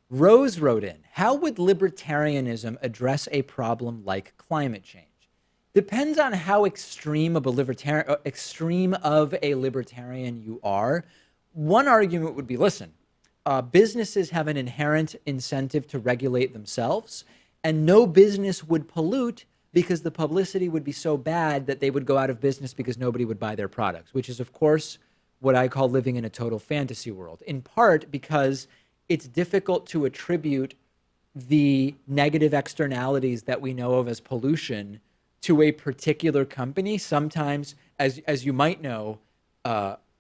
Rose wrote in, how would libertarianism address a problem like climate change? Depends on how extreme of a libertarian you are. One argument would be, listen, businesses have an inherent incentive to regulate themselves, and no business would pollute because the publicity would be so bad that they would go out of business because nobody would buy their products, which is, of course, what I call living in a total fantasy world, in part because it's difficult to attribute the negative externalities that we know of as pollution to a particular company. Sometimes, as you might know,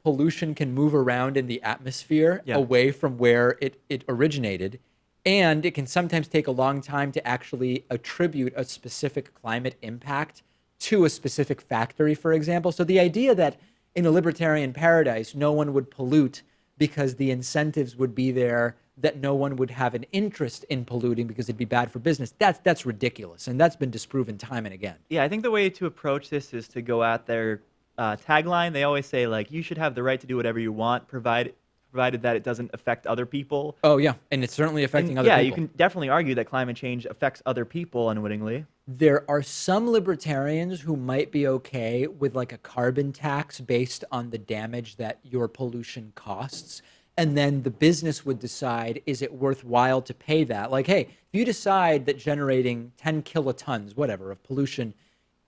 pollution can move around in the atmosphere away from where it originated. And it can sometimes take a long time to actually attribute a specific climate impact to a specific factory, for example. So the idea that in a libertarian paradise, no one would pollute because the incentives would be there, that no one would have an interest in polluting because it'd be bad for business, that's ridiculous. And that's been disproven time and again. Yeah, I think the way to approach this is to go at their tagline. They always say, like, you should have the right to do whatever you want, provided that it doesn't affect other people. Oh, yeah. And it's certainly affecting other people. Yeah, you can definitely argue that climate change affects other people unwittingly. There are some libertarians who might be okay with like a carbon tax based on the damage that your pollution costs. And then the business would decide, is it worthwhile to pay that? Like, hey, if you decide that generating 10 kilotons, whatever, of pollution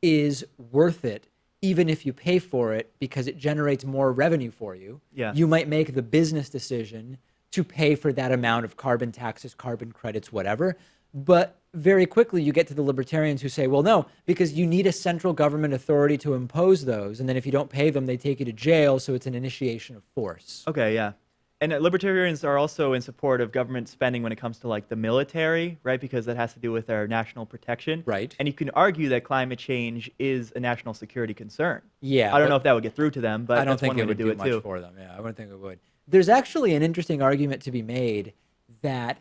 is worth it, even if you pay for it because it generates more revenue for you, you might make the business decision to pay for that amount of carbon taxes, carbon credits, whatever. But very quickly you get to the libertarians who say, well, no, because you need a central government authority to impose those. And then if you don't pay them, they take you to jail. So it's an initiation of force. Okay, yeah. And libertarians are also in support of government spending when it comes to like the military, right? Because that has to do with our national protection. Right. And you can argue that climate change is a national security concern. Yeah. I don't know if that would get through to them, but I don't think it would do much for them. Yeah, I wouldn't think it would. There's actually an interesting argument to be made that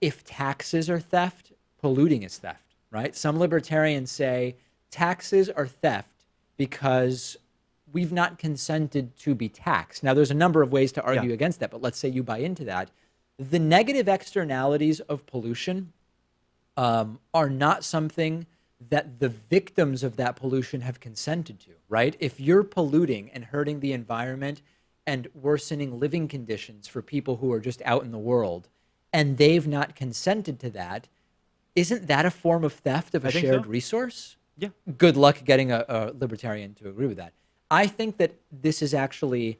if taxes are theft, polluting is theft, right? Some libertarians say taxes are theft because we've not consented to be taxed. Now, there's a number of ways to argue against that, but let's say you buy into that. The negative externalities of pollution are not something that the victims of that pollution have consented to, right? If you're polluting and hurting the environment and worsening living conditions for people who are just out in the world, and they've not consented to that, isn't that a form of theft of a shared resource? Yeah. Good luck getting a libertarian to agree with that. I think that this is actually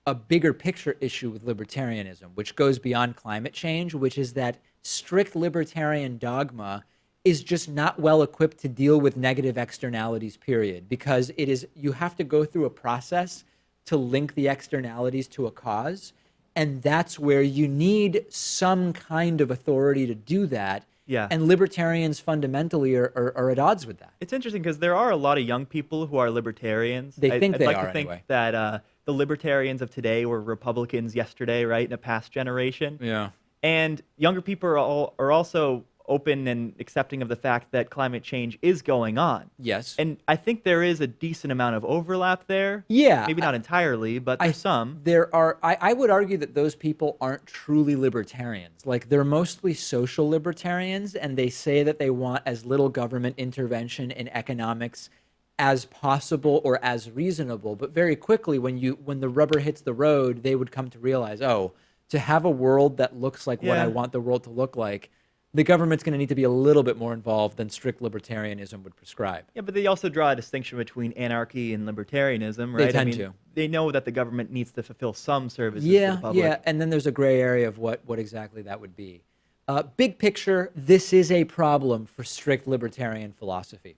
a bigger picture issue with libertarianism, which goes beyond climate change, which is that strict libertarian dogma is just not well equipped to deal with negative externalities, period, because it is, you have to go through a process to link the externalities to a cause. And that's where you need some kind of authority to do that. Yeah. And libertarians fundamentally are at odds with that. It's interesting because there are a lot of young people who are libertarians. They think they I'd like are to think anyway. that the libertarians of today were Republicans yesterday, right, in a past generation. Yeah. And younger people are also open and accepting of the fact that climate change is going on. Yes. And I think there is a decent amount of overlap there. Yeah. Maybe not entirely, but there's some. There are, I would argue that those people aren't truly libertarians. Like, they're mostly social libertarians, and they say that they want as little government intervention in economics as possible or as reasonable. But very quickly, when the rubber hits the road, they would come to realize, oh, to have a world that looks like what I want the world to look like, the government's going to need to be a little bit more involved than strict libertarianism would prescribe. Yeah, but they also draw a distinction between anarchy and libertarianism, right? They tend to. They know that the government needs to fulfill some services to the public. Yeah, and then there's a gray area of what exactly that would be. Big picture, this is a problem for strict libertarian philosophy.